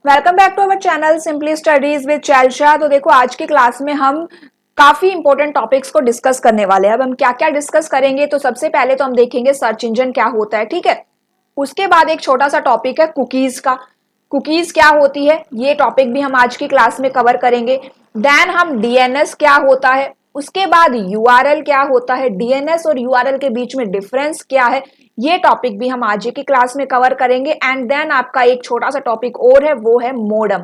Welcome back to our channel simply studies with चैलशा। तो देखो आज की क्लास में हम काफी इंपॉर्टेंट टॉपिक्स को डिस्कस करने वाले हैं। अब हम क्या क्या डिस्कस करेंगे, तो सबसे पहले तो हम देखेंगे सर्च इंजन क्या होता है, ठीक है। उसके बाद एक छोटा सा टॉपिक है कुकीज का, कुकीज क्या होती है ये टॉपिक भी हम आज की क्लास में कवर करेंगे। देन हम डीएनएस क्या होता है, उसके बाद यूआरएल क्या होता है, डीएनएस और यूआरएल के बीच में डिफरेंस क्या है, ये टॉपिक भी हम आज की क्लास में कवर करेंगे। एंड देन आपका एक छोटा सा टॉपिक और है, वो है मोडम।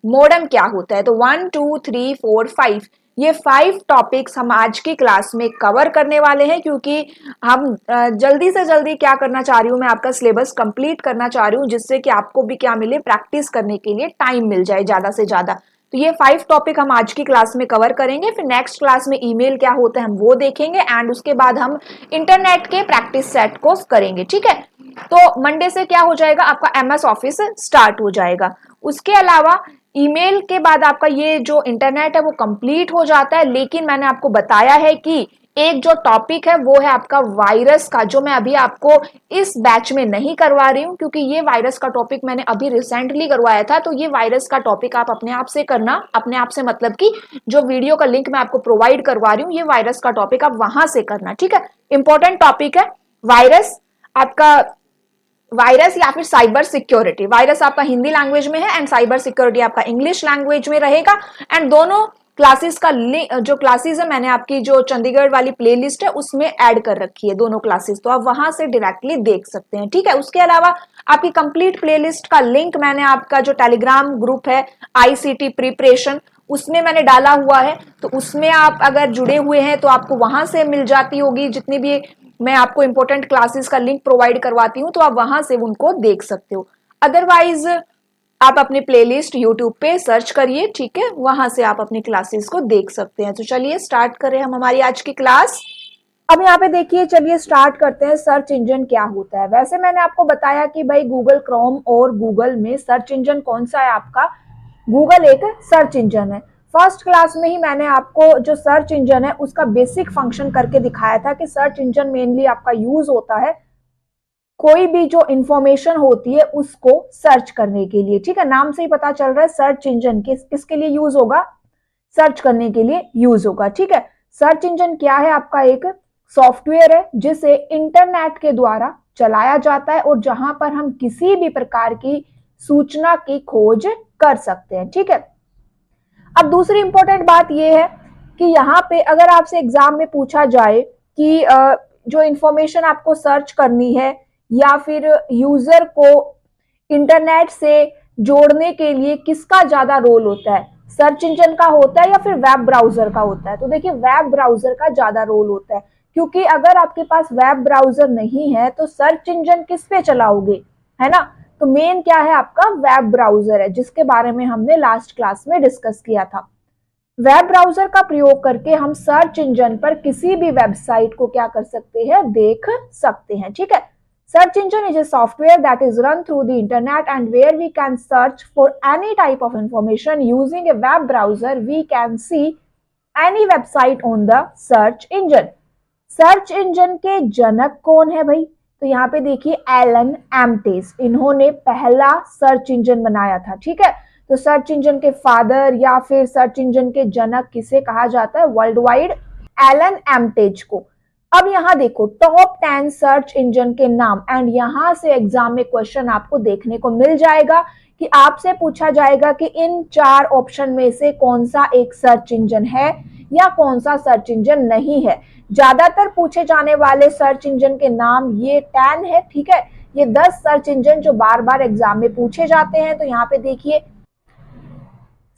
मोडम क्या होता है, तो 1 2 3 4 5 ये 5 टॉपिक्स हम आज की क्लास में कवर करने वाले हैं, क्योंकि हम जल्दी से जल्दी क्या करना चाह रही हूँ, मैं आपका सिलेबस कंप्लीट करना चाह रही हूँ, जिससे कि आपको भी क्या मिले, प्रैक्टिस करने के लिए टाइम मिल जाए ज्यादा से ज्यादा। तो ये 5 टॉपिक हम आज की क्लास में कवर करेंगे। फिर नेक्स्ट क्लास में ईमेल क्या होता है हम वो देखेंगे, एंड उसके बाद हम इंटरनेट के प्रैक्टिस सेट को करेंगे, ठीक है। तो मंडे से क्या हो जाएगा, आपका एमएस ऑफिस स्टार्ट हो जाएगा। उसके अलावा ईमेल के बाद आपका ये जो इंटरनेट है वो कंप्लीट हो जाता है, लेकिन मैंने आपको बताया है कि एक जो टॉपिक है वो है आपका वायरस का, जो मैं अभी आपको इस बैच में नहीं करवा रही हूँ, क्योंकि ये वायरस का टॉपिक मैंने अभी रिसेंटली करवाया था। तो ये वायरस का टॉपिक आप अपने आप से करना, अपने आप से मतलब कि जो वीडियो का लिंक मैं आपको प्रोवाइड करवा रही हूँ, ये वायरस का टॉपिक आप वहां से करना, ठीक है। इंपॉर्टेंट टॉपिक है वायरस आपका, वायरस या फिर साइबर सिक्योरिटी। वायरस आपका हिंदी लैंग्वेज में है एंड साइबर सिक्योरिटी आपका इंग्लिश लैंग्वेज में रहेगा। एंड दोनों क्लासेस का लिंक, जो क्लासेस है मैंने आपकी जो चंडीगढ़ वाली प्लेलिस्ट है उसमें ऐड कर रखी है दोनों क्लासेस, तो आप वहां से डायरेक्टली देख सकते हैं, ठीक है। उसके अलावा आपकी कंप्लीट प्लेलिस्ट का लिंक मैंने आपका जो टेलीग्राम ग्रुप है आईसीटी प्रिपरेशन, उसमें मैंने डाला हुआ है। तो उसमें आप अगर जुड़े हुए हैं तो आपको वहां से मिल जाती होगी, जितनी भी मैं आपको इंपॉर्टेंट क्लासेस का लिंक प्रोवाइड करवाती हूँ, तो आप वहां से उनको देख सकते हो। अदरवाइज आप अपनी प्लेलिस्ट यूट्यूब पे सर्च करिए, ठीक है, वहां से आप अपनी क्लासेस को देख सकते हैं। तो चलिए स्टार्ट करें हम हमारी आज की क्लास। अब यहाँ पे देखिए, चलिए स्टार्ट करते हैं। सर्च इंजन क्या होता है, वैसे मैंने आपको बताया कि भाई गूगल क्रोम और गूगल में सर्च इंजन कौन सा है आपका, गूगल एक सर्च इंजन है। फर्स्ट क्लास में ही मैंने आपको जो सर्च इंजन है उसका बेसिक फंक्शन करके दिखाया था कि सर्च इंजन मेनली आपका यूज होता है कोई भी जो इंफॉर्मेशन होती है उसको सर्च करने के लिए, ठीक है। नाम से ही पता चल रहा है सर्च इंजन किसके लिए यूज होगा, सर्च करने के लिए यूज होगा, ठीक है। सर्च इंजन क्या है, आपका एक सॉफ्टवेयर है जिसे इंटरनेट के द्वारा चलाया जाता है और जहां पर हम किसी भी प्रकार की सूचना की खोज कर सकते हैं, ठीक है। अब दूसरी इंपॉर्टेंट बात यह है कि यहाँ पे अगर आपसे एग्जाम में पूछा जाए कि जो इंफॉर्मेशन आपको सर्च करनी है या फिर यूजर को इंटरनेट से जोड़ने के लिए किसका ज्यादा रोल होता है, सर्च इंजन का होता है या फिर वेब ब्राउजर का होता है, तो देखिए वेब ब्राउजर का ज्यादा रोल होता है, क्योंकि अगर आपके पास वेब ब्राउजर नहीं है तो सर्च इंजन किस पे चलाओगे, है ना। तो मेन क्या है, आपका वेब ब्राउजर है, जिसके बारे में हमने लास्ट क्लास में डिस्कस किया था। वेब ब्राउजर का प्रयोग करके हम सर्च इंजन पर किसी भी वेबसाइट को क्या कर सकते हैं, देख सकते हैं, ठीक है। Search engine is a software that is run through the internet and where we can search for any type of information using a web browser. We can see any website on the search engine. Search engine के जनक कौन है भाई, तो यहाँ पे देखिए Elon एम्टेस, इन्होंने पहला सर्च इंजन बनाया था, ठीक है। तो सर्च इंजन के फादर या फिर सर्च इंजन के जनक किसे कहा जाता है, वर्ल्ड वाइड एलन एम्टेज को। अब यहाँ देखो टॉप 10 सर्च इंजन के नाम, एंड यहाँ से एग्जाम में क्वेश्चन आपको देखने को मिल जाएगा कि आपसे पूछा जाएगा कि इन 4 ऑप्शन में से कौन सा एक सर्च इंजन है या कौन सा सर्च इंजन नहीं है। ज्यादातर पूछे जाने वाले सर्च इंजन के नाम ये 10 है, ठीक है। ये 10 सर्च इंजन जो बार बार एग्जाम में पूछे जाते हैं। तो यहाँ पे देखिए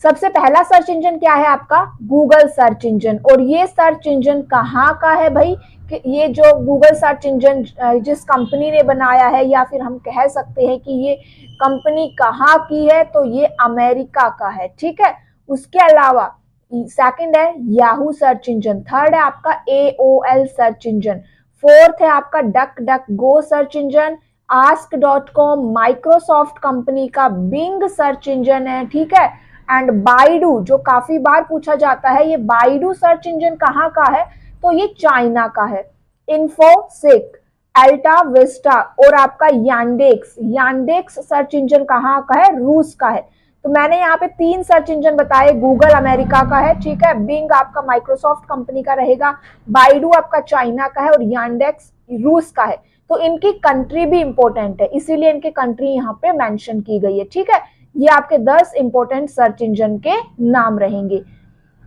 सबसे पहला सर्च इंजन क्या है आपका, गूगल सर्च इंजन। और ये सर्च इंजन कहाँ का है भाई, कि ये जो गूगल सर्च इंजन जिस कंपनी ने बनाया है, या फिर हम कह सकते हैं कि ये कंपनी कहाँ की है, तो ये अमेरिका का है, ठीक है। उसके अलावा सेकंड है याहू सर्च इंजन, थर्ड है आपका AOL सर्च इंजन, फोर्थ है आपका duck duck go search engine, ask.com Microsoft company का बिंग सर्च इंजन है, ठीक है। एंड बाइडू जो काफी बार पूछा जाता है, ये बाइडू सर्च इंजन कहाँ का है, तो ये चाइना का है। इन्फोसिक, अल्टा विस्टा और आपका यांडेक्स। यांडेक्स सर्च इंजन कहाँ का है? रूस का है। तो मैंने यहाँ पे 3 सर्च इंजन बताए। गूगल अमेरिका का है, ठीक है, बिंग आपका माइक्रोसॉफ्ट कंपनी का रहेगा, बाइडू आपका चाइना का है और यांडेक्स रूस का है। तो इनकी कंट्री भी इंपॉर्टेंट है, इसीलिए इनकी कंट्री यहाँ पे मेंशन की गई है, ठीक है। ये आपके 10 इंपॉर्टेंट सर्च इंजन के नाम रहेंगे।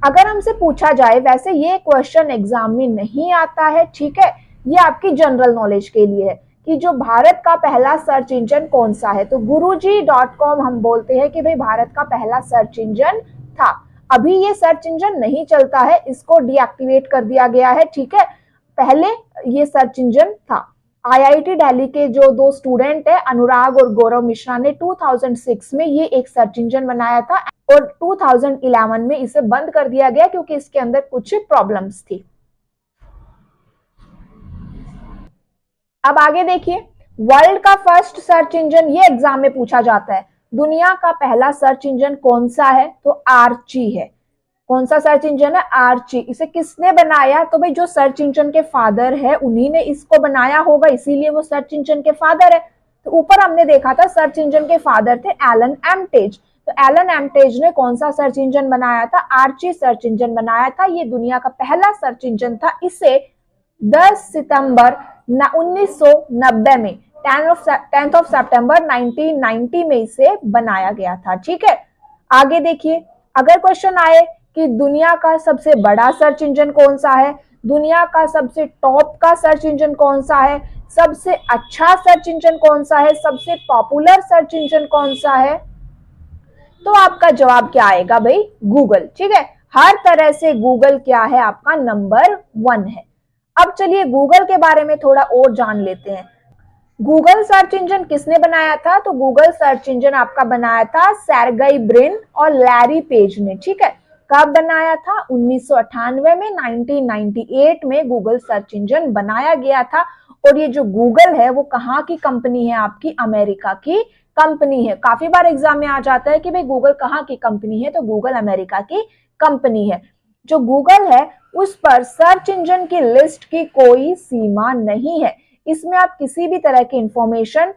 अगर हमसे पूछा जाए, वैसे ये क्वेश्चन एग्जाम में नहीं आता है, ठीक है, ये आपकी जनरल नॉलेज के लिए है कि जो भारत का पहला सर्च इंजन कौन सा है। तो guruji.com हम बोलते हैं कि भाई भारत का पहला सर्च इंजन था। अभी ये सर्च इंजन नहीं चलता है, इसको डीएक्टिवेट कर दिया गया है, ठीक है। पहले ये सर्च इंजन था। आईआईटी दिल्ली के जो 2 स्टूडेंट है, अनुराग और गौरव मिश्रा ने 2006 में ये एक सर्च इंजन बनाया था और 2011 में इसे बंद कर दिया गया क्योंकि इसके अंदर कुछ प्रॉब्लम्स थी। अब आगे देखिए, वर्ल्ड का फर्स्ट सर्च इंजन, ये एग्जाम में पूछा जाता है। दुनिया का पहला सर्च इंजन कौन सा है? तो आर्ची है। कौन सा सर्च इंजन है? आर्ची। इसे किसने बनाया? तो भाई जो सर्च इंजन के फादर है उन्हीं ने इसको बनाया होगा, इसीलिए वो सर्च इंजन के फादर है। तो ऊपर हमने देखा था सर्च इंजन के फादर थे एलन एम्टेज। तो एलन एम्टेज ने कौन सा सर्च इंजन बनाया था? आर्ची सर्च इंजन बनाया था। ये दुनिया का पहला सर्च इंजन था। इसे 10 सितंबर 1990 में 10th ऑफ सितंबर 1990 में इसे बनाया गया था, ठीक है। आगे देखिए, अगर क्वेश्चन आए कि दुनिया का सबसे बड़ा सर्च इंजन कौन सा है, दुनिया का सबसे टॉप का सर्च इंजन कौन सा है, सबसे अच्छा सर्च इंजन कौन सा है, सबसे पॉपुलर सर्च इंजन कौन सा है, तो आपका जवाब क्या आएगा भाई? गूगल, ठीक है। हर तरह से गूगल क्या है? आपका नंबर 1 है। अब चलिए गूगल के बारे में थोड़ा और जान लेते हैं। गूगल सर्च इंजन किसने बनाया था? तो गूगल सर्च इंजन आपका बनाया था सेर्गेई ब्रिन और लैरी पेज ने, ठीक है। कब बनाया था? 1998 में, 1998 में गूगल सर्च इंजन बनाया गया था। और ये जो गूगल है वो कहाँ की कंपनी है? आपकी अमेरिका की कंपनी है। काफी बार एग्जाम में आ जाता है कि भाई गूगल कहाँ की कंपनी है, तो गूगल अमेरिका की कंपनी है। जो गूगल है उस पर सर्च इंजन की लिस्ट की कोई सीमा नहीं है। इसमें आप किसी भी तरह की इंफॉर्मेशन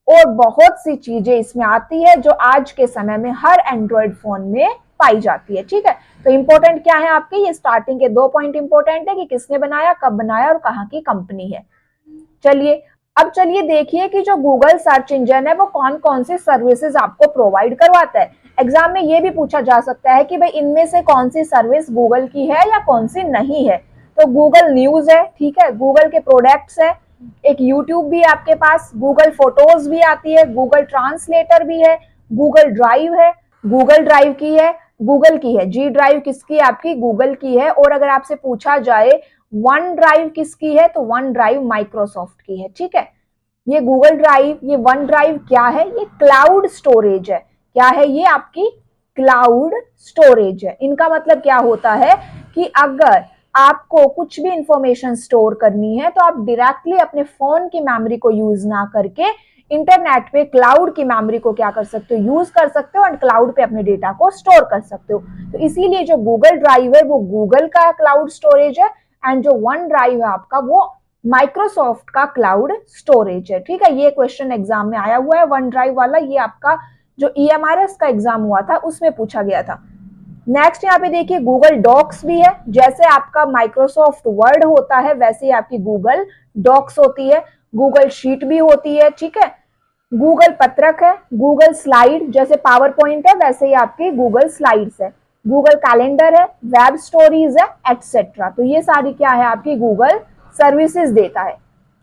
और बहुत सी चीजें इसमें आती है जो आज के समय में हर एंड्रॉइड फोन में पाई जाती है, ठीक है। तो इंपॉर्टेंट क्या है आपके? ये स्टार्टिंग के 2 पॉइंट इंपॉर्टेंट है कि किसने बनाया, कब बनाया और कहाँ की कंपनी है। चलिए अब चलिए देखिए कि जो गूगल सर्च इंजन है वो कौन कौन सी सर्विसेज आपको प्रोवाइड करवाता है। एग्जाम में ये भी पूछा जा सकता है कि भाई इनमें से कौन सी सर्विस गूगल की है या कौन सी नहीं है। तो गूगल न्यूज है, ठीक है, गूगल के प्रोडक्ट्स है, एक यूट्यूब भी आपके पास, गूगल फोटोज भी आती है, गूगल ट्रांसलेटर भी है, गूगल ड्राइव है, गूगल ड्राइव की है, गूगल की है। जी ड्राइव किसकी? आपकी गूगल की है। और अगर आपसे पूछा जाए वन ड्राइव किसकी है, तो वन ड्राइव माइक्रोसॉफ्ट की है, ठीक है। ये गूगल ड्राइव, ये वन ड्राइव क्या है? ये क्लाउड स्टोरेज है। क्या है ये? आपकी क्लाउड स्टोरेज है। इनका मतलब क्या होता है कि अगर आपको कुछ भी इंफॉर्मेशन स्टोर करनी है तो आप डायरेक्टली अपने फोन की मेमोरी को यूज ना करके इंटरनेट पे क्लाउड की मेमोरी को क्या कर सकते हो? यूज कर सकते हो एंड क्लाउड पे अपने डेटा को स्टोर कर सकते हो। तो इसीलिए जो गूगल ड्राइव है वो गूगल का क्लाउड स्टोरेज है एंड जो वन ड्राइव है आपका वो माइक्रोसॉफ्ट का क्लाउड स्टोरेज है, ठीक है। ये क्वेश्चन एग्जाम में आया हुआ है वन ड्राइव वाला, ये आपका जो ईएमआरएस का एग्जाम हुआ था उसमें पूछा गया था। नेक्स्ट यहाँ पे देखिए गूगल डॉक्स भी है। जैसे आपका माइक्रोसॉफ्ट वर्ड होता है वैसे ही आपकी गूगल डॉक्स होती है, गूगल शीट भी होती है, ठीक है। गूगल पत्रक है, गूगल स्लाइड, जैसे पावर पॉइंट है वैसे ही आपकी गूगल स्लाइड्स है, गूगल कैलेंडर है, वेब स्टोरीज है, एटसेट्रा। तो ये सारी क्या है? आपकी गूगल सर्विसेज देता है।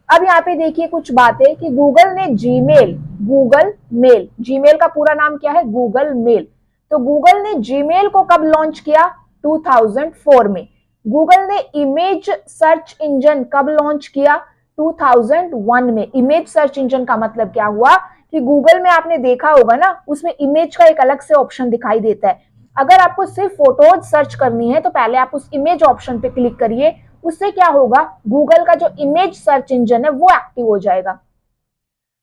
अब यहाँ पे देखिए कुछ बातें कि गूगल ने जीमेल, गूगल मेल, जीमेल का पूरा नाम क्या है? Google mail. तो गूगल ने जीमेल को कब लॉन्च किया? 2004 में। गूगल ने इमेज सर्च इंजन कब लॉन्च किया? 2001 में। इमेज सर्च इंजन का मतलब क्या हुआ कि गूगल में आपने देखा होगा ना, उसमें इमेज का एक अलग से ऑप्शन दिखाई देता है। अगर आपको सिर्फ फोटोज सर्च करनी है तो पहले आप उस इमेज ऑप्शन पे क्लिक करिए, उससे क्या होगा? गूगल का जो इमेज सर्च इंजन है वो एक्टिव हो जाएगा।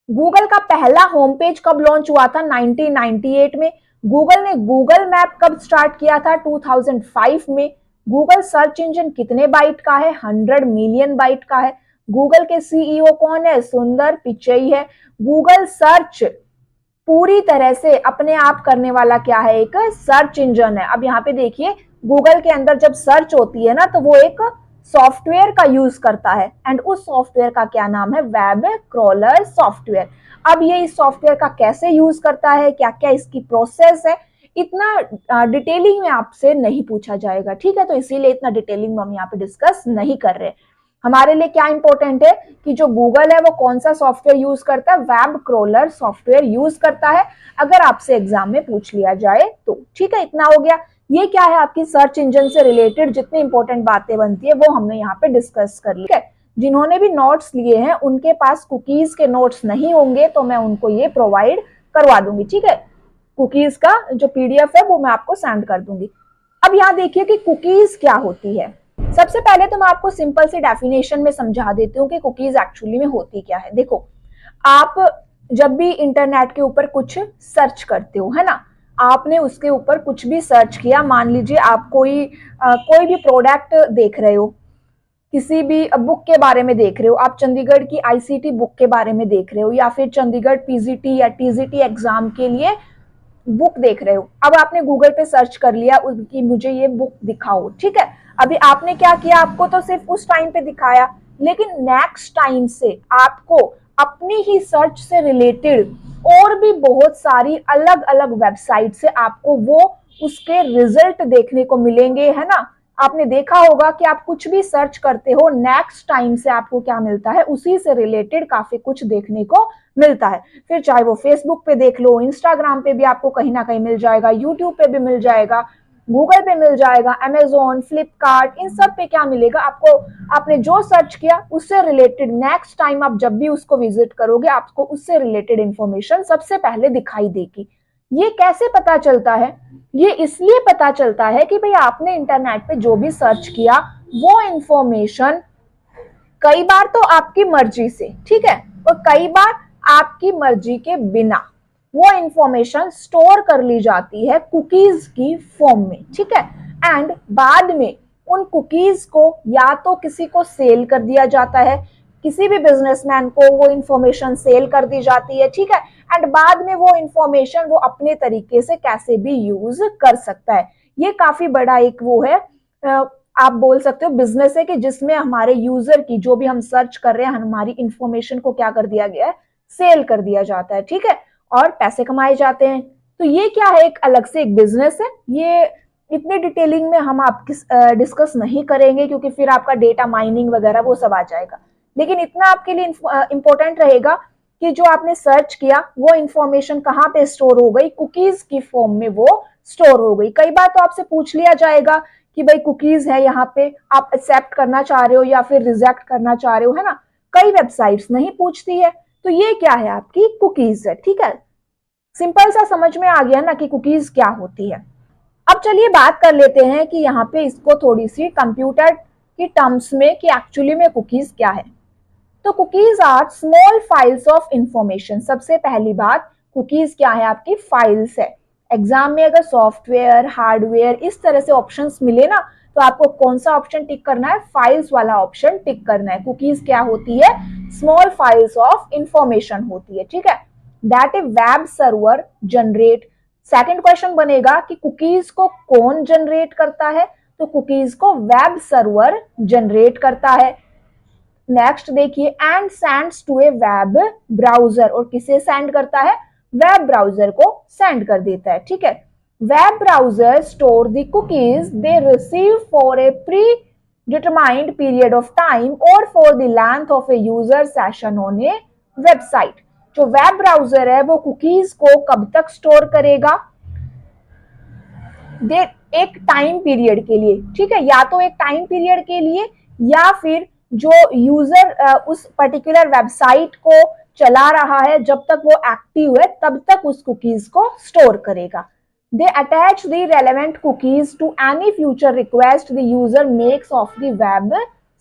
गूगल का पहला होम पेज कब लॉन्च हुआ था? 1998 में। गूगल ने गूगल मैप कब स्टार्ट किया था? 2005 में। गूगल सर्च इंजन कितने बाइट का है? 100 मिलियन बाइट का है। गूगल के सीईओ कौन है? सुंदर पिचई है। गूगल सर्च पूरी तरह से अपने आप करने वाला क्या है? एक सर्च इंजन है। अब यहाँ पे देखिए, गूगल के अंदर जब सर्च होती है ना, तो वो एक सॉफ्टवेयर का यूज करता है, एंड उस सॉफ्टवेयर का क्या नाम है? Web crawler software. अब ये इस सॉफ्टवेयर का कैसे यूज करता है, क्या क्या इसकी प्रोसेस है, इतना डिटेलिंग में आपसे नहीं पूछा जाएगा, ठीक है? तो इसीलिए इतना डिटेलिंग में हम यहाँ पे डिस्कस नहीं कर रहे। हमारे लिए क्या इंपॉर्टेंट है कि जो गूगल है वो कौन सा सॉफ्टवेयर यूज करता है? वेब क्रॉलर सॉफ्टवेयर यूज करता है, अगर आपसे एग्जाम में पूछ लिया जाए तो, ठीक है? इतना हो गया। ये क्या है? आपकी सर्च इंजन से रिलेटेड जितनी इंपॉर्टेंट बातें बनती है वो हमने यहाँ पे डिस्कस कर ली, ठीक है? जिन्होंने भी नोट्स लिए हैं उनके पास कुकीज के नोट्स नहीं होंगे तो मैं उनको ये प्रोवाइड करवा दूंगी, ठीक है? कुकीज का जो पीडीएफ है वो मैं आपको सेंड कर दूंगी। अब यहाँ देखिए कि कुकीज क्या होती है। सबसे पहले तो मैं आपको सिंपल सी डेफिनेशन में समझा देती हूँ कि कुकीज एक्चुअली में होती क्या है। देखो, आप जब भी इंटरनेट के ऊपर कुछ सर्च करते हो, है ना, आपने उसके ऊपर कुछ भी सर्च किया, मान लीजिए आप कोई भी प्रोडक्ट देख रहे हो, किसी भी बुक के बारे में देख रहे हो, आप चंडीगढ़ की आईसीटी बुक के बारे में देख रहे हो, या फिर चंडीगढ़ पीजीटी या टीजीटी एग्जाम के लिए बुक देख रहे हो। अब आपने गूगल पे सर्च कर लिया कि मुझे ये बुक दिखाओ, ठीक है? अभी आपने क्या किया, आपको तो सिर्फ उस टाइम पे दिखाया, लेकिन नेक्स्ट टाइम से आपको अपनी ही सर्च से रिलेटेड और भी बहुत सारी अलग अलग वेबसाइट से आपको वो उसके रिजल्ट देखने को मिलेंगे, है ना? आपने देखा होगा कि आप कुछ भी सर्च करते हो, नेक्स्ट टाइम से आपको क्या मिलता है? उसी से रिलेटेड काफी कुछ देखने को मिलता है। फिर चाहे वो फेसबुक पे देख लो, इंस्टाग्राम पे भी आपको कहीं ना कहीं मिल जाएगा, यूट्यूब पे भी मिल जाएगा, गूगल पे मिल जाएगा, अमेजोन, फ्लिपकार्ट, इन सब पे क्या मिलेगा आपको? आपने जो सर्च किया उससे रिलेटेड नेक्स्ट टाइम आप जब भी उसको विजिट करोगे, आपको उससे रिलेटेड इंफॉर्मेशन सबसे पहले दिखाई देगी। ये कैसे पता चलता है? ये इसलिए पता चलता है कि भाई आपने इंटरनेट पे जो भी सर्च किया वो इंफॉर्मेशन कई बार तो आपकी मर्जी से, ठीक है, और कई बार आपकी मर्जी के बिना वो इंफॉर्मेशन स्टोर कर ली जाती है कुकीज की फॉर्म में, ठीक है? एंड बाद में उन कुकीज को या तो किसी को सेल कर दिया जाता है, किसी भी बिजनेसमैन को वो इंफॉर्मेशन सेल कर दी जाती है, ठीक है? एंड बाद में वो इंफॉर्मेशन वो अपने तरीके से कैसे भी यूज कर सकता है। ये काफी बड़ा एक वो है, आप बोल सकते हो बिजनेस है, कि जिसमें हमारे यूजर की जो भी हम सर्च कर रहे हैं हमारी इंफॉर्मेशन को क्या कर दिया गया है? सेल कर दिया जाता है, ठीक है? और पैसे कमाए जाते हैं। तो ये क्या है? एक अलग से एक बिजनेस है। ये इतने डिटेलिंग में हम आप डिस्कस नहीं करेंगे क्योंकि फिर आपका डेटा माइनिंग वगैरह वो सब आ जाएगा। लेकिन इतना आपके लिए इंपॉर्टेंट रहेगा कि जो आपने सर्च किया वो इंफॉर्मेशन कहाँ पे स्टोर हो गई? कुकीज की फॉर्म में वो स्टोर हो गई। कई बार तो आपसे पूछ लिया जाएगा कि भाई कुकीज है, यहाँ पे आप एक्सेप्ट करना चाह रहे हो या फिर रिजेक्ट करना चाह रहे हो, है ना? कई वेबसाइट्स नहीं पूछती है। तो ये क्या है? आपकी कुकीज है, ठीक है? सिंपल सा समझ में आ गया ना कि कुकीज क्या होती है। अब चलिए बात कर लेते हैं कि यहाँ पे इसको थोड़ी सी कंप्यूटर की टर्म्स में कि एक्चुअली में कुकीज क्या है। तो cookies are small files of information. सबसे पहली बात, कुकीज क्या है? आपकी फाइल्स है। एग्जाम में अगर सॉफ्टवेयर, हार्डवेयर इस तरह से ऑप्शंस मिले ना, तो आपको कौन सा ऑप्शन टिक करना है? फाइल्स वाला ऑप्शन टिक करना है। कुकीज क्या होती है? स्मॉल फाइल्स ऑफ इंफॉर्मेशन होती है, ठीक है? That A web server generate. Second question बनेगा कि कुकीज को कौन जनरेट करता है? तो कुकीज को वेब सर्वर जनरेट करता है। नेक्स्ट देखिए, and sends to a web browser. और किसे सेंड करता है? वेब ब्राउजर को सेंड कर देता है, ठीक है? Web browser store the cookies they receive for a predetermined period of time और for the length of a user session on a website. जो वेब ब्राउजर है वो कुकीज को कब तक स्टोर करेगा? दे एक टाइम पीरियड के लिए, ठीक है? या तो एक टाइम पीरियड के लिए या फिर जो यूजर उस पर्टिकुलर वेबसाइट को चला रहा है जब तक वो एक्टिव है तब तक उस कुकीज को स्टोर करेगा। They attach the relevant cookies to any future request the user makes of the web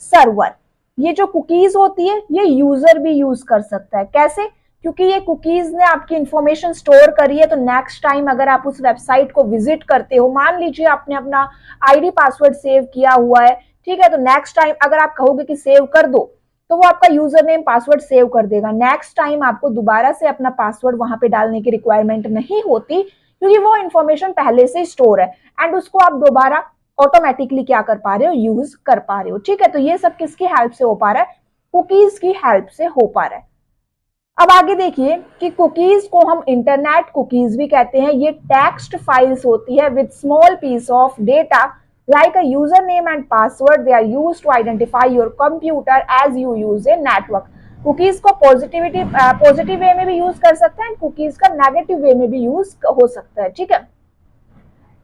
server. ये जो कुकीज होती है ये यूजर भी यूज कर सकता है। कैसे? क्योंकि ये कुकीज ने आपकी इंफॉर्मेशन स्टोर करी है, तो नेक्स्ट टाइम अगर आप उस वेबसाइट को विजिट करते हो, मान लीजिए आपने अपना आईडी पासवर्ड सेव किया हुआ है, ठीक है? तो नेक्स्ट टाइम अगर आप कहोगे कि सेव कर दो, तो वो आपका यूजर नेम पासवर्ड सेव कर देगा। नेक्स्ट टाइम आपको दोबारा से अपना पासवर्ड वहां पे डालने की रिक्वायरमेंट नहीं होती, क्योंकि वो इन्फॉर्मेशन पहले से स्टोर है एंड उसको आप दोबारा ऑटोमेटिकली क्या कर पा रहे हो, यूज कर पा रहे हो। ठीक है, तो ये सब किसकी हेल्प से हो पा रहा है, कुकीज की हेल्प से हो पा रहा है। अब आगे देखिए कि कुकीज को हम इंटरनेट कुकीज भी कहते हैं। ये टेक्स्ट फाइल्स होती है with small piece of data like a username and password. They are used to identify your computer as you use a network. Cookies को पॉजिटिव वे में भी यूज कर सकते हैं, कुकीज का नेगेटिव वे में भी यूज हो सकता है। ठीक है,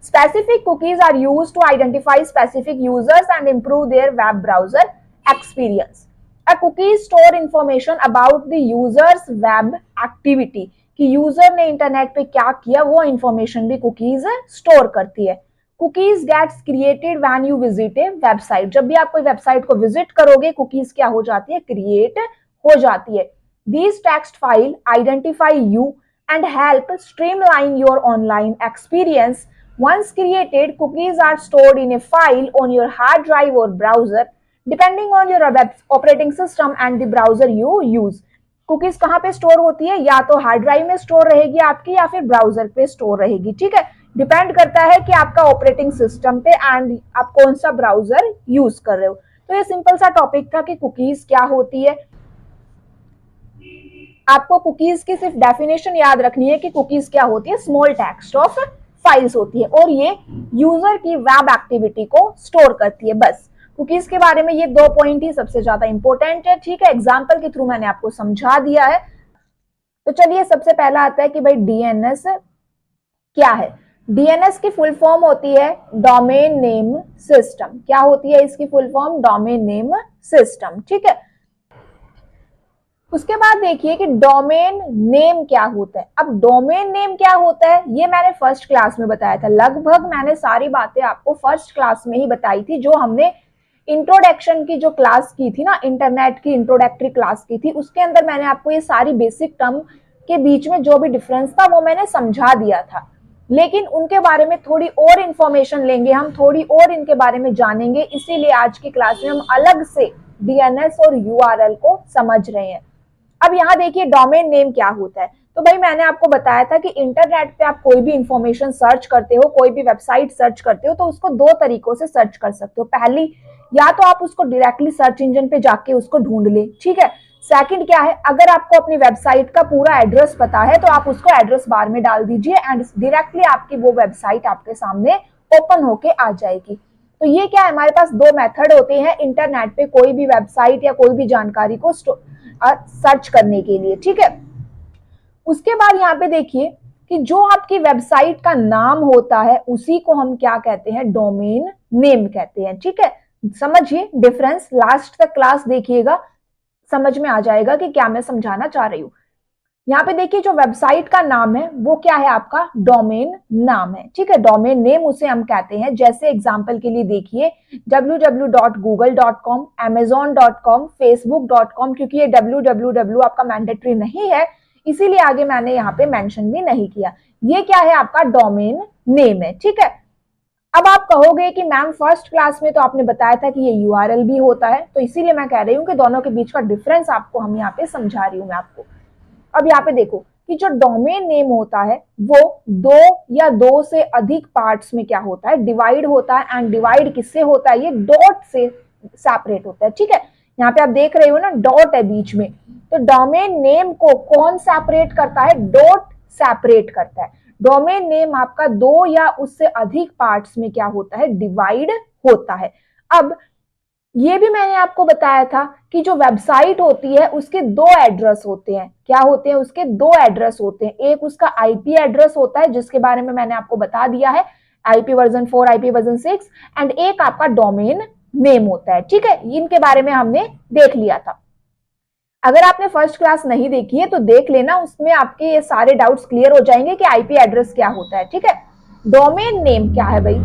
specific cookies are used to identify specific users and improve their web browser experience. A cookie store information about the user's web activity, कि यूजर ने इंटरनेट पे क्या किया वो इंफॉर्मेशन भी कुकीज स्टोर करती है। Cookies gets created when you visit a website, जब भी आप कोई वेबसाइट को विजिट करोगे कुकीज क्या हो जाती है, क्रिएट हो जाती है। These text file identify you and help streamline your online experience. Once created, cookies are stored in a file on your hard drive or browser, depending on your operating system and the browser you use. Cookies कहाँ पे store होती है, या तो hard drive में store रहेगी आपकी या फिर ब्राउजर पे स्टोर रहेगी। ठीक है, डिपेंड करता है कि आपका ऑपरेटिंग सिस्टम पे एंड आप कौन सा ब्राउजर यूज कर रहे हो। तो ये सिंपल सा टॉपिक था कि कुकीज क्या होती है। आपको कुकीज की सिर्फ डेफिनेशन याद रखनी है कि कुकीज क्या होती है, स्मॉल टेक्स्ट ऑफ फाइल्स होती है और ये यूजर की वेब एक्टिविटी को स्टोर करती है। बस कुकीज के बारे में ये 2 पॉइंट ही सबसे ज्यादा इंपॉर्टेंट है। ठीक है, एग्जांपल के थ्रू मैंने आपको समझा दिया है। तो चलिए सबसे पहला आता है कि भाई डीएनएस क्या है। डीएनएस की फुल फॉर्म होती है डोमेन नेम सिस्टम। क्या होती है इसकी full form, domain name system. ठीक है, उसके बाद देखिए कि डोमेन नेम क्या होता है। अब डोमेन नेम क्या होता है ये मैंने फर्स्ट क्लास में बताया था, लगभग मैंने सारी बातें आपको फर्स्ट क्लास में ही बताई थी। जो हमने इंट्रोडक्शन की जो क्लास की थी ना, इंटरनेट की इंट्रोडक्टरी क्लास की थी, उसके अंदर मैंने आपको ये सारी बेसिक टर्म के बीच में जो भी डिफरेंस था वो मैंने समझा दिया था। लेकिन उनके बारे में थोड़ी और इंफॉर्मेशन लेंगे हम, थोड़ी और इनके बारे में जानेंगे, इसीलिए आज की क्लास में हम अलग से डीएनएस और यूआरएल को समझ रहे हैं। अब यहाँ देखिए डोमेन नेम क्या होता है। तो भाई मैंने आपको बताया था कि इंटरनेट पे आप कोई भी इंफॉर्मेशन सर्च करते हो, कोई भी वेबसाइट सर्च करते हो, तो उसको 2 तरीकों से सर्च कर सकते हो। पहली, या तो आप उसको डायरेक्टली सर्च इंजन पे जाके उसको ढूंढ ले। ठीक है, सेकंड क्या है, अगर आपको अपनी वेबसाइट का पूरा एड्रेस पता है तो आप उसको एड्रेस बार में डाल दीजिए एंड डायरेक्टली आपकी वो वेबसाइट आपके सामने ओपन होके आ जाएगी। तो ये क्या है, हमारे पास 2 मेथड होते हैं इंटरनेट पे कोई भी वेबसाइट या कोई भी जानकारी को सर्च करने के लिए। ठीक है, उसके बाद यहाँ पे देखिए कि जो आपकी वेबसाइट का नाम होता है उसी को हम क्या कहते हैं, डोमेन नेम कहते हैं। ठीक है, समझिए डिफरेंस, लास्ट तक क्लास देखिएगा, समझ में आ जाएगा कि क्या मैं समझाना चाह रही हूँ। यहाँ पे देखिए जो वेबसाइट का नाम है वो क्या है, आपका डोमेन नाम है। ठीक है, डोमेन नेम उसे हम कहते हैं। जैसे एग्जांपल के लिए देखिए www.google.com, amazon.com, facebook.com, क्योंकि ये www आपका मैंडेटरी नहीं है इसीलिए आगे मैंने यहाँ पे मेंशन भी नहीं किया। ये क्या है, आपका डोमेन नेम है। ठीक है, अब आप कहोगे कि मैम फर्स्ट क्लास में तो आपने बताया था कि ये यूआरएल भी होता है, तो इसीलिए मैं कह रही हूँ कि दोनों के बीच का डिफरेंस आपको हम यहाँ पे समझा रही हूँ मैं आपको। अब यहाँ पे देखो कि जो डोमेन नेम होता है वो 2 या 2 से अधिक पार्ट्स में क्या होता है, डिवाइड होता है। एंड डिवाइड किससे होता है, ये डॉट से सेपरेट होता है। ठीक है, यहाँ पे आप देख रहे हो ना डॉट है बीच में, तो डोमेन नेम को कौन सेपरेट करता है, डॉट सेपरेट करता है। डोमेन नेम आपका 2 या उससे अधिक पार्ट्स में क्या होता है, डिवाइड होता है। अब ये भी मैंने आपको बताया था कि जो वेबसाइट होती है उसके 2 एड्रेस होते हैं। क्या होते हैं, उसके 2 एड्रेस होते हैं। एक उसका आईपी एड्रेस होता है जिसके बारे में मैंने आपको बता दिया है, IP version 4, IP version 6, and एक आपका डोमेन नेम होता है। ठीक है, इनके बारे में हमने देख लिया था। अगर आपने फर्स्ट क्लास नहीं देखी है तो देख लेना, उसमें आपके ये सारे डाउट्स क्लियर हो जाएंगे कि आईपी एड्रेस क्या होता है। ठीक है, डोमेन नेम क्या है भाई,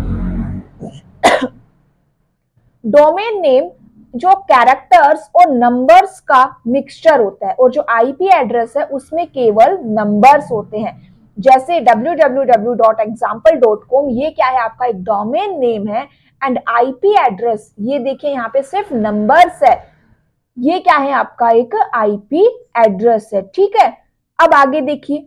डोमेन नेम जो कैरेक्टर्स और नंबर्स का मिक्सचर होता है, और जो आईपी एड्रेस है उसमें केवल नंबर्स होते हैं। जैसे www.example.com ये क्या है, आपका एक डोमेन नेम है, एंड आईपी एड्रेस ये देखिए यहाँ पे सिर्फ नंबर्स है। ये क्या है आपका एक आईपी एड्रेस है, ठीक है। अब आगे देखिए,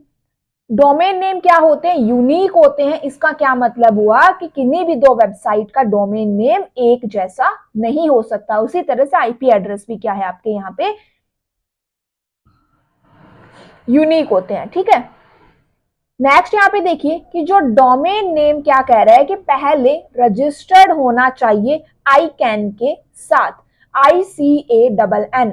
डोमेन नेम क्या होते हैं, यूनिक होते हैं। इसका क्या मतलब हुआ कि किन्हीं भी दो वेबसाइट का डोमेन नेम एक जैसा नहीं हो सकता। उसी तरह से आईपी एड्रेस भी क्या है आपके यहाँ पे यूनिक होते हैं, ठीक है। नेक्स्ट यहाँ पे देखिए कि जो डोमेन नेम क्या कह रहा है कि पहले रजिस्टर्ड होना चाहिए ICANN के साथ। ICANN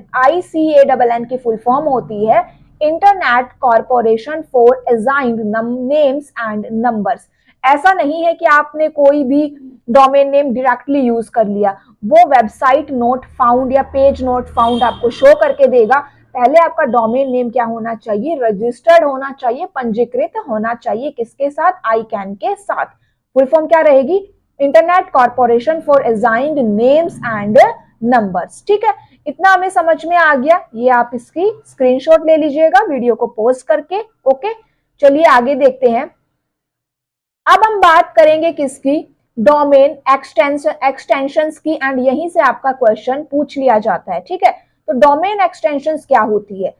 की फुल फॉर्म होती है internet corporation for assigned names and numbers. ऐसा नहीं है कि आपने कोई भी डोमेन नेम डायरेक्टली यूज कर लिया, वो वेबसाइट नोट फाउंड या पेज नोट फाउंड आपको शो करके देगा। पहले आपका डोमेन नेम क्या होना चाहिए, रजिस्टर्ड होना चाहिए, पंजीकृत होना चाहिए, किसके साथ, ICANN के साथ। फुल फॉर्म क्या रहेगी, internet corporation for assigned names and numbers, ठीक है। इतना हमें समझ में आ गया, ये आप इसकी स्क्रीनशॉट ले लीजिएगा वीडियो को पॉज करके। ओके, चलिए आगे देखते हैं। अब हम बात करेंगे किसकी, डोमेन एक्सटेंशंस की, एंड यहीं से आपका क्वेश्चन पूछ लिया जाता है, ठीक है। तो डोमेन एक्सटेंशंस क्या होती है।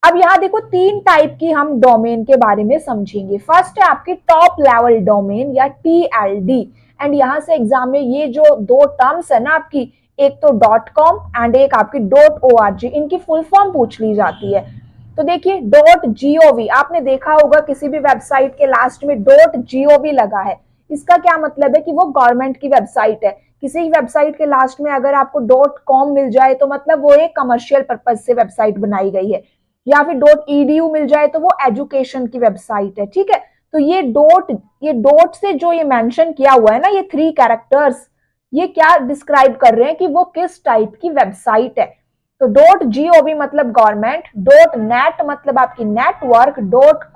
अब यहां देखो तीन टाइप की हम डोमेन के बारे में समझेंगे। फर्स्ट है आपकी टॉप लेवल डोमेन या TLD, एंड यहां से एग्जाम में ये जो दो टर्म्स है ना आपकी, एक तो .com एंड एक आपकी .org, इनकी फुल फॉर्म पूछ ली जाती है। तो देखिए .gov, आपने देखा होगा किसी भी वेबसाइट के लास्ट में .gov लगा है। इसका क्या मतलब है कि वो गवर्नमेंट की वेबसाइट है। किसी वेबसाइट के लास्ट में अगर आपको .com मिल जाए तो मतलब वो एक कमर्शियल पर्पज से वेबसाइट बनाई गई है, या फिर .edu मिल जाए तो वो एजुकेशन की वेबसाइट है, ठीक है। तो ये डॉट से जो ये मेंशन किया हुआ है ना, ये 3 कैरेक्टर्स, ये क्या डिस्क्राइब कर रहे हैं कि वो किस टाइप की वेबसाइट है। तो .gov मतलब गवर्नमेंट, .net मतलब आपकी नेटवर्क,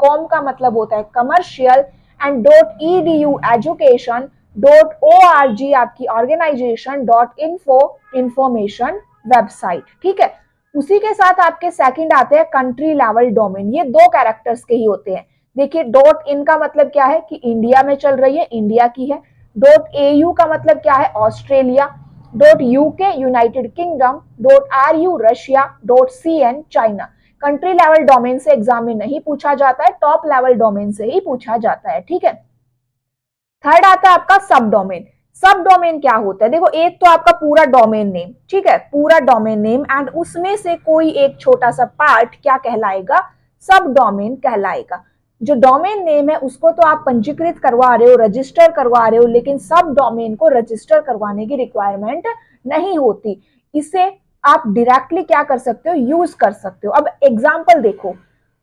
.com का मतलब होता है commercial, and .edu education, .org आपकी ऑर्गेनाइजेशन, .info इंफॉर्मेशन वेबसाइट, ठीक है। उसी के साथ आपके सेकंड आते हैं कंट्री लेवल डोमेन, ये 2 कैरेक्टर्स के ही होते हैं। देखिए .in का मतलब क्या है कि इंडिया में चल रही है, इंडिया की है। .au का मतलब क्या है, Australia. .uk United kingdom, .ru Russia, .cn China. Country level domain से एग्जाम में नहीं पूछा जाता है, टॉप लेवल डोमेन से ही पूछा जाता है, ठीक है। थर्ड आता है आपका सब डोमेन। सब डोमेन क्या होता है, देखो एक तो आपका पूरा डोमेन नेम, ठीक है, पूरा डोमेन नेम, एंड उसमें से कोई एक छोटा सा पार्ट क्या कहलाएगा, सब डोमेन कहलाएगा। जो डोमेन नेम है उसको तो आप पंजीकृत करवा रहे हो, रजिस्टर करवा रहे हो, लेकिन सब डोमेन को रजिस्टर करवाने की रिक्वायरमेंट नहीं होती। इसे आप डायरेक्टली क्या कर सकते हो, यूज कर सकते हो। अब एग्जाम्पल देखो,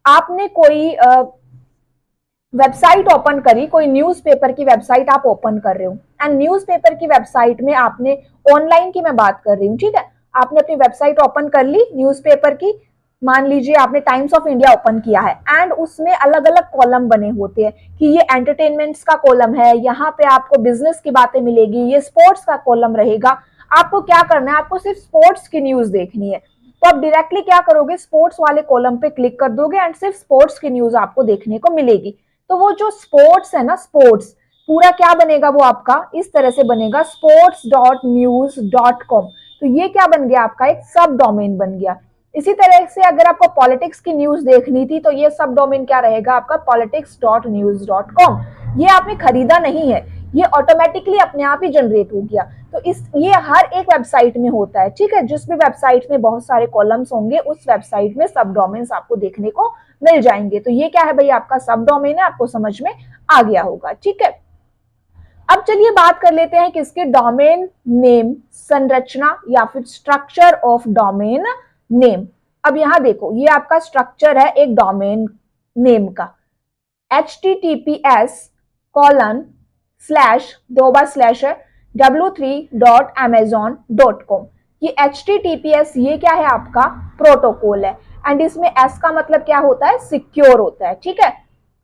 आपने कोई वेबसाइट ओपन करी, कोई न्यूज़पेपर की वेबसाइट आप ओपन कर रहे हो, एंड न्यूज़पेपर की वेबसाइट में आपने, ऑनलाइन की मैं बात कर रही हूँ, ठीक है, आपने अपनी वेबसाइट ओपन कर ली न्यूज़पेपर की, मान लीजिए आपने टाइम्स ऑफ इंडिया ओपन किया है, एंड उसमें अलग अलग कॉलम बने होते हैं कि ये एंटरटेनमेंट्स का कॉलम है, यहाँ पे आपको बिजनेस की बातें मिलेगी, ये स्पोर्ट्स का कॉलम रहेगा। आपको क्या करना है, आपको सिर्फ स्पोर्ट्स की न्यूज देखनी है, तो आप डायरेक्टली क्या करोगे, स्पोर्ट्स वाले कॉलम पे क्लिक कर दोगे एंड सिर्फ स्पोर्ट्स की न्यूज आपको देखने को मिलेगी। तो वो जो स्पोर्ट्स है ना, स्पोर्ट्स पूरा क्या बनेगा, वो आपका इस तरह से बनेगा sports.news.com। तो ये क्या बन गया, आपका एक सब डोमेन बन गया। इसी तरह से अगर आपको पॉलिटिक्स की न्यूज देखनी थी तो ये सब डोमेन क्या रहेगा आपका, politics.news.com। ये आपने खरीदा नहीं है, ये ऑटोमेटिकली अपने आप ही जनरेट हो गया। तो ये हर एक वेबसाइट में होता है, ठीक है। जिस भी वेबसाइट में बहुत सारे कॉलम्स होंगे उस वेबसाइट में सब डोमेन्स आपको देखने को मिल जाएंगे। तो ये क्या है भाई, आपका सब डोमेन है, आपको समझ में आ गया होगा, ठीक है। अब चलिए बात कर लेते हैं किसके, डोमेन नेम संरचना या फिर स्ट्रक्चर ऑफ डोमेन नेम। अब यहां देखो, ये आपका स्ट्रक्चर है एक डोमेन नेम का, https://w3.amazon.com। ये https ये क्या है आपका प्रोटोकॉल है, एंड इसमें s का मतलब क्या होता है, सिक्योर होता है, ठीक है।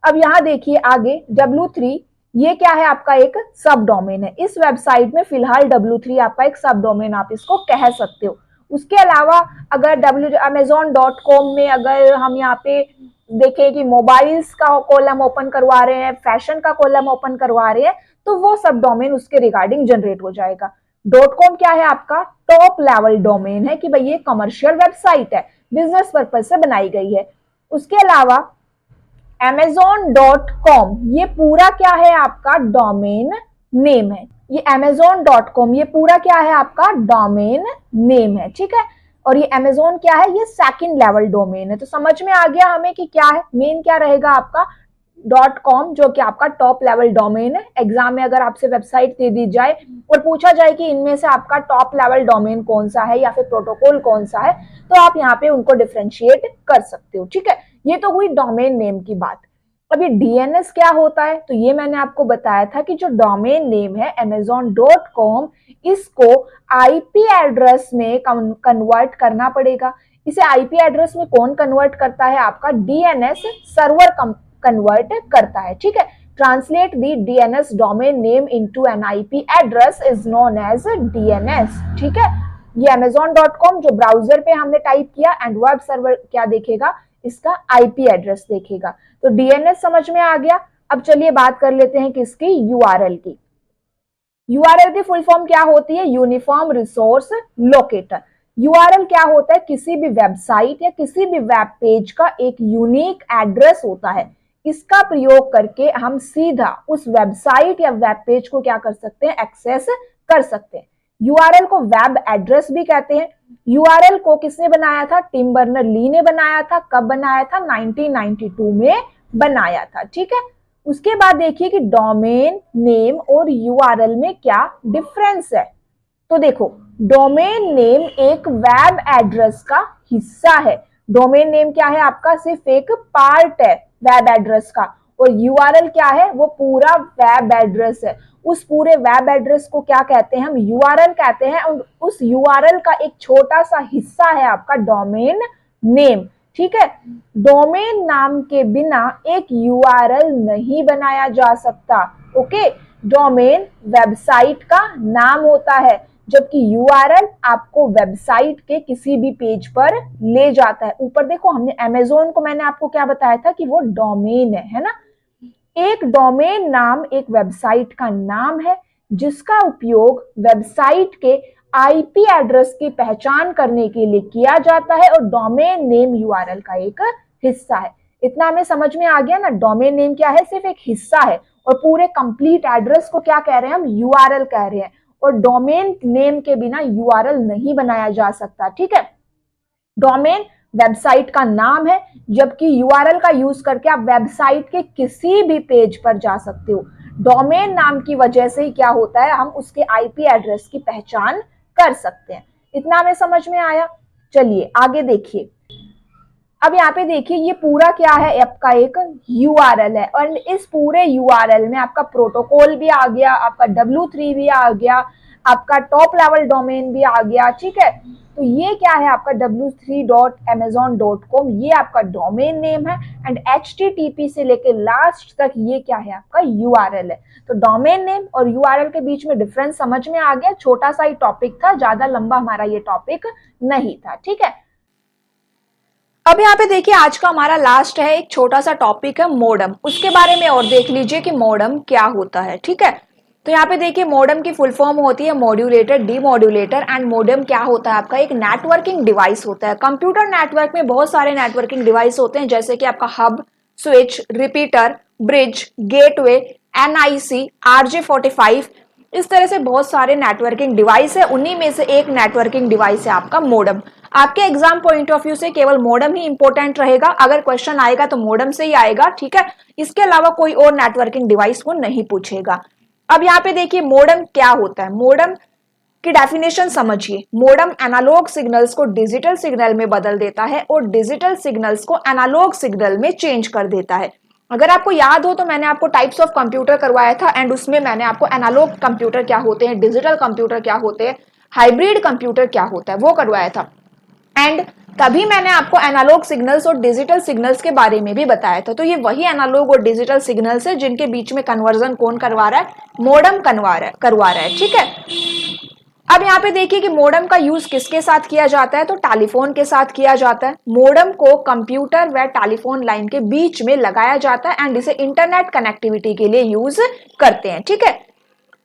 अब यहां देखिए आगे W3, ये क्या है आपका एक सब डोमेन है। इस वेबसाइट में फिलहाल W3 आपका एक सब डोमेन आप इसको कह सकते हो। उसके अलावा अगर amazon.com में अगर हम यहाँ पे देखें कि मोबाइल्स का कॉलम ओपन करवा रहे हैं, फैशन का कॉलम ओपन करवा रहे हैं, तो वो सब डोमेन उसके रिगार्डिंग जनरेट हो जाएगा। .com क्या है आपका टॉप लेवल डोमेन है कि भाई ये कमर्शियल वेबसाइट है, बिजनेस पर्पज से बनाई गई है। उसके अलावा amazon.com ये पूरा क्या है आपका डोमेन नेम है, ये amazon.com ये पूरा क्या है आपका डोमेन नेम है, ठीक है। और ये amazon क्या है, ये सेकंड लेवल डोमेन है। तो समझ में आ गया हमें कि क्या है, मेन क्या रहेगा आपका .com जो कि आपका टॉप लेवल डोमेन है। एग्जाम में अगर आपसे वेबसाइट दे दी जाए और पूछा जाए कि इनमें से आपका टॉप लेवल डोमेन कौन सा है या फिर प्रोटोकॉल कौन सा है, तो आप यहाँ पे उनको डिफरेंशिएट कर सकते हो, ठीक है। ये तो हुई डोमेन नेम की बात। अब ये डीएनएस क्या होता है, तो ये मैंने आपको बताया था कि जो डोमेन नेम है amazon.com इसको आईपी एड्रेस में कन्वर्ट करना पड़ेगा। इसे आईपी एड्रेस में कौन कन्वर्ट करता है, आपका डीएनएस सर्वर कन्वर्ट करता है, ठीक है। Translate the DNS domain name into an IP address is known as DNS, ठीक है। ये amazon.com जो ब्राउजर पे हमने टाइप किया एंड वेब सर्वर क्या देखेगा, इसका आईपी एड्रेस देखेगा। तो डीएनएस समझ में आ गया। अब चलिए बात कर लेते हैं किसकी, यूआरएल की। यूआरएल की फुल फॉर्म क्या होती है, यूनिफॉर्म रिसोर्स लोकेटर। यूआरएल क्या होता है, किसी भी वेबसाइट या किसी भी वेब पेज का एक यूनिक एड्रेस होता है। इसका प्रयोग करके हम सीधा उस वेबसाइट या वेब पेज को क्या कर सकते हैं, एक्सेस कर सकते हैं। यूआरएल को वेब एड्रेस भी कहते हैं। यूआरएल को किसने बनाया था, टिम बर्नर ली ने बनाया था। कब बनाया था, 1992 में बनाया था, ठीक है। उसके बाद देखिए कि डोमेन नेम और यूआरएल में क्या डिफरेंस है। तो देखो, डोमेन नेम एक वेब एड्रेस का हिस्सा है। डोमेन नेम क्या है आपका, सिर्फ एक पार्ट है वेब एड्रेस का। और यूआरएल क्या है, वो पूरा वेब एड्रेस है। उस पूरे वेब एड्रेस को क्या कहते हैं, हम यूआरएल कहते हैं। और उस यूआरएल का एक छोटा सा हिस्सा है आपका डोमेन नेम, ठीक है। डोमेन नाम के बिना एक यूआरएल नहीं बनाया जा सकता, ओके। डोमेन वेबसाइट का नाम होता है, जबकि यूआरएल आपको वेबसाइट के किसी भी पेज पर ले जाता है। ऊपर देखो, हमने अमेज़न को मैंने आपको क्या बताया था कि वो डोमेन है ना। एक डोमेन नाम एक वेबसाइट का नाम है जिसका उपयोग वेबसाइट के आईपी एड्रेस की पहचान करने के लिए किया जाता है, और डोमेन नेम यूआरएल का एक हिस्सा है। इतना हमें समझ में आ गया ना, डोमेन नेम क्या है, सिर्फ एक हिस्सा है, और पूरे कंप्लीट एड्रेस को क्या कह रहे हैं हम, यूआरएल कह रहे हैं। और डोमेन नेम के बिना यूआरएल नहीं बनाया जा सकता, ठीक है। डोमेन वेबसाइट का नाम है, जबकि यूआरएल का यूज करके आप वेबसाइट के किसी भी पेज पर जा सकते हो। डोमेन नाम की वजह से ही क्या होता है, हम उसके आईपी एड्रेस की पहचान कर सकते हैं। इतना हमें समझ में आया। चलिए आगे देखिए। अब यहाँ पे देखिए, ये पूरा क्या है, आपका एक यूआरएल है, और इस पूरे यूआरएल में आपका प्रोटोकॉल भी आ गया, आपका W3 भी आ गया, आपका टॉप लेवल डोमेन भी आ गया, ठीक है। तो ये क्या है आपका w3.amazon.com, ये आपका डोमेन नेम है। एंड HTTP से लेके लास्ट तक ये क्या है आपका यूआरएल है। तो डोमेन नेम और यूआरएल के बीच में डिफरेंस समझ में आ गया। छोटा सा ही टॉपिक था, ज्यादा लंबा हमारा ये टॉपिक नहीं था, ठीक है। अब यहाँ पे देखिए, आज का हमारा लास्ट है, एक छोटा सा टॉपिक है मोडम। उसके बारे में और देख लीजिए कि मोडम क्या होता है, ठीक है। तो यहाँ पे देखिए, मोडम की फुल फॉर्म होती है मॉड्यूलेटर, डीमॉड्यूलेटर। एंड मोडम क्या होता है आपका, एक नेटवर्किंग डिवाइस होता है। कंप्यूटर नेटवर्क में बहुत सारे नेटवर्किंग डिवाइस होते हैं, जैसे कि आपका hub, switch, repeater, bridge, gateway, NIC, RJ45, इस तरह से बहुत सारे नेटवर्किंग डिवाइस है। उन्हीं में से एक नेटवर्किंग डिवाइस है आपका मोडम। आपके एग्जाम पॉइंट ऑफ व्यू से केवल मोडम ही इंपॉर्टेंट रहेगा। अगर क्वेश्चन आएगा तो मोडम से ही आएगा, ठीक है। इसके अलावा कोई और नेटवर्किंग डिवाइस को नहीं पूछेगा। अब यहाँ पे देखिए, मोडम क्या होता है। मोडम की डेफिनेशन समझिए। मोडम एनालॉग सिग्नल्स को डिजिटल सिग्नल में बदल देता है और डिजिटल सिग्नल्स को एनालॉग सिग्नल में चेंज कर देता है। अगर आपको याद हो तो मैंने आपको टाइप्स ऑफ कंप्यूटर करवाया था, एंड उसमें मैंने आपको एनालॉग कंप्यूटर क्या होते हैं, डिजिटल कंप्यूटर क्या होते हैं, हाइब्रिड कंप्यूटर क्या होता है, वो करवाया था। एंड तभी मैंने आपको एनालॉग सिग्नल्स और डिजिटल सिग्नल्स के बारे में भी बताया था। तो ये वही एनालॉग और डिजिटल सिग्नल्स है जिनके बीच में कन्वर्जन कौन करवा रहा है, मोडम करवा रहा है, ठीक है। अब यहाँ पे देखिए कि मोडम का यूज किसके साथ किया जाता है, तो टेलीफोन के साथ किया जाता है। मोडम को कंप्यूटर व टेलीफोन लाइन के बीच में लगाया जाता है, एंड इसे इंटरनेट कनेक्टिविटी के लिए यूज करते हैं, ठीक है।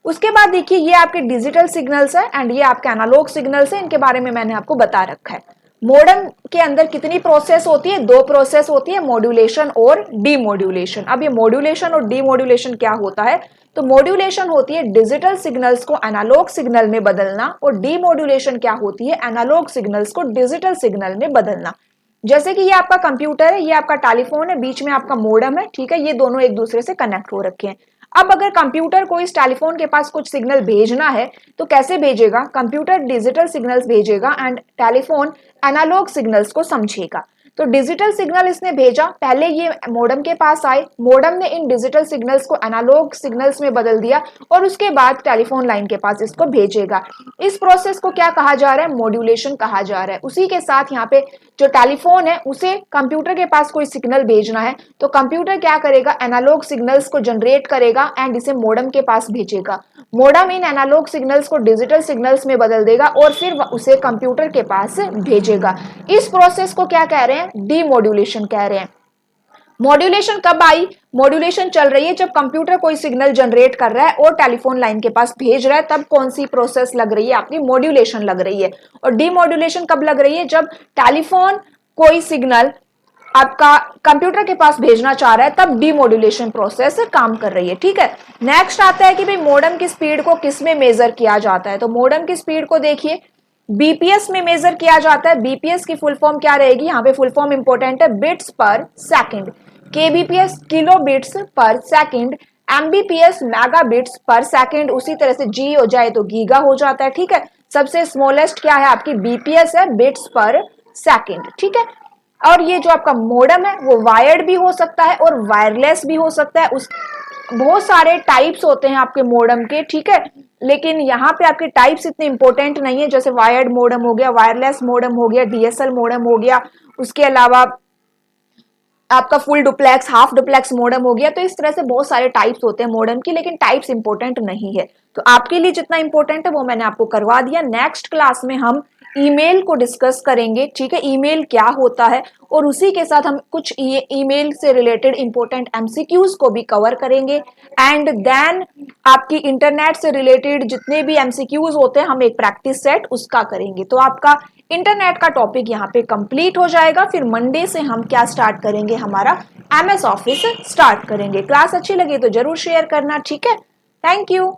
उसके बाद देखिए ये आपके डिजिटल सिग्नल्स है एंड ये आपके एनालॉग सिग्नल्स है, इनके बारे में मैंने आपको बता रखा है। मॉडेम के अंदर कितनी प्रोसेस होती है, दो प्रोसेस होती है, मॉड्यूलेशन और डीमॉड्यूलेशन। अब ये मॉड्यूलेशन और डीमॉड्यूलेशन क्या होता है, तो मॉड्यूलेशन होती है डिजिटल सिग्नल्स को एनालॉग सिग्नल में बदलना और डीमॉड्यूलेशन क्या होती है, एनालॉग सिग्नल्स को डिजिटल सिग्नल में बदलना। जैसे कि ये आपका कंप्यूटर है, ये आपका टेलीफोन है, बीच में आपका मॉडेम है, ठीक है, ये दोनों एक दूसरे से कनेक्ट हो रखे हैं। अब अगर कंप्यूटर को इस टेलीफोन के पास कुछ सिग्नल भेजना है तो कैसे भेजेगा, कंप्यूटर डिजिटल सिग्नल्स भेजेगा एंड टेलीफोन एनालॉग सिग्नल्स को समझेगा। तो डिजिटल सिग्नल इसने भेजा, पहले ये मॉडेम के पास आए, मॉडेम ने इन डिजिटल सिग्नल्स को एनालॉग सिग्नल्स में बदल दिया और उसके बाद टेलीफोन लाइन के पास इसको भेजेगा। इस प्रोसेस को क्या कहा जा रहा है, मॉड्यूलेशन कहा जा रहा है। उसी के साथ यहाँ पे जो टेलीफोन है उसे कंप्यूटर के पास कोई सिग्नल भेजना है तो कंप्यूटर क्या करेगा, एनालॉग सिग्नल्स को जनरेट करेगा एंड इसे मॉडेम के पास भेजेगा। मॉडेम इन एनालॉग सिग्नल्स को डिजिटल सिग्नल्स में बदल देगा और फिर उसे कंप्यूटर के पास भेजेगा। इस प्रोसेस को क्या कह रहे हैं, डीमॉड्यूलेशन कह रहे हैं। मॉड्यूलेशन कब आई, मॉड्यूलेशन चल रही है जब कंप्यूटर कोई सिग्नल जनरेट कर रहा है और टेलीफोन लाइन के पास भेज रहा है, तब कौन सी प्रोसेस लग रही है, आपकी मॉड्यूलेशन लग रही है। और डीमॉड्यूलेशन कब लग रही है, जब टेलीफोन कोई सिग्नल आपका कंप्यूटर के पास भेजना चाह रहा है, तब डीमॉड्यूलेशन प्रोसेस काम कर रही है। ठीक है, नेक्स्ट आता है कि भाई मॉडेम की स्पीड को किस में मेजर किया जाता है। तो मॉडेम की स्पीड को देखिए बीपीएस में मेजर किया जाता है। बीपीएस की फुल फॉर्म क्या रहेगी, यहाँ पे फुल फॉर्म इंपॉर्टेंट है, बिट्स पर सेकंड। केबीपीएस किलो बिट्स पर सेकंड, एमबीपीएस मेगा बिट्स पर सेकंड। उसी तरह से जी हो जाए तो गीगा हो जाता है। ठीक है, सबसे स्मॉलेस्ट क्या है आपकी बीपीएस है, बिट्स पर सेकंड। ठीक है, और ये जो आपका मॉडेम है वो वायर्ड भी हो सकता है और वायरलेस भी हो सकता है। उस बहुत सारे टाइप्स होते हैं आपके मॉडेम के, ठीक है, लेकिन यहाँ पे आपके टाइप्स इतने इंपॉर्टेंट नहीं है। जैसे वायर्ड मॉडेम हो गया, वायरलेस मॉडेम हो गया, डीएसएल मॉडेम हो गया, उसके अलावा आपका full duplex, half duplex modem हो गया। तो इस तरह से बहुत सारे टाइप्स होते हैं मॉडेम की, लेकिन टाइप्स इंपॉर्टेंट नहीं है। तो आपके लिए जितना इंपॉर्टेंट है वो मैंने आपको करवा दिया। नेक्स्ट क्लास में हम ईमेल को डिस्कस करेंगे। ठीक है, ईमेल क्या होता है और उसी के साथ हम कुछ ईमेल से रिलेटेड इंपॉर्टेंट एमसीक्यूज को भी कवर करेंगे एंड देन आपकी इंटरनेट से रिलेटेड जितने भी एमसीक्यूज होते हैं हम एक प्रैक्टिस सेट उसका करेंगे। तो आपका इंटरनेट का टॉपिक यहाँ पे कंप्लीट हो जाएगा। फिर मंडे से हम क्या स्टार्ट करेंगे, हमारा एमएस ऑफिस स्टार्ट करेंगे। क्लास अच्छी लगी तो जरूर शेयर करना। ठीक है, थैंक यू।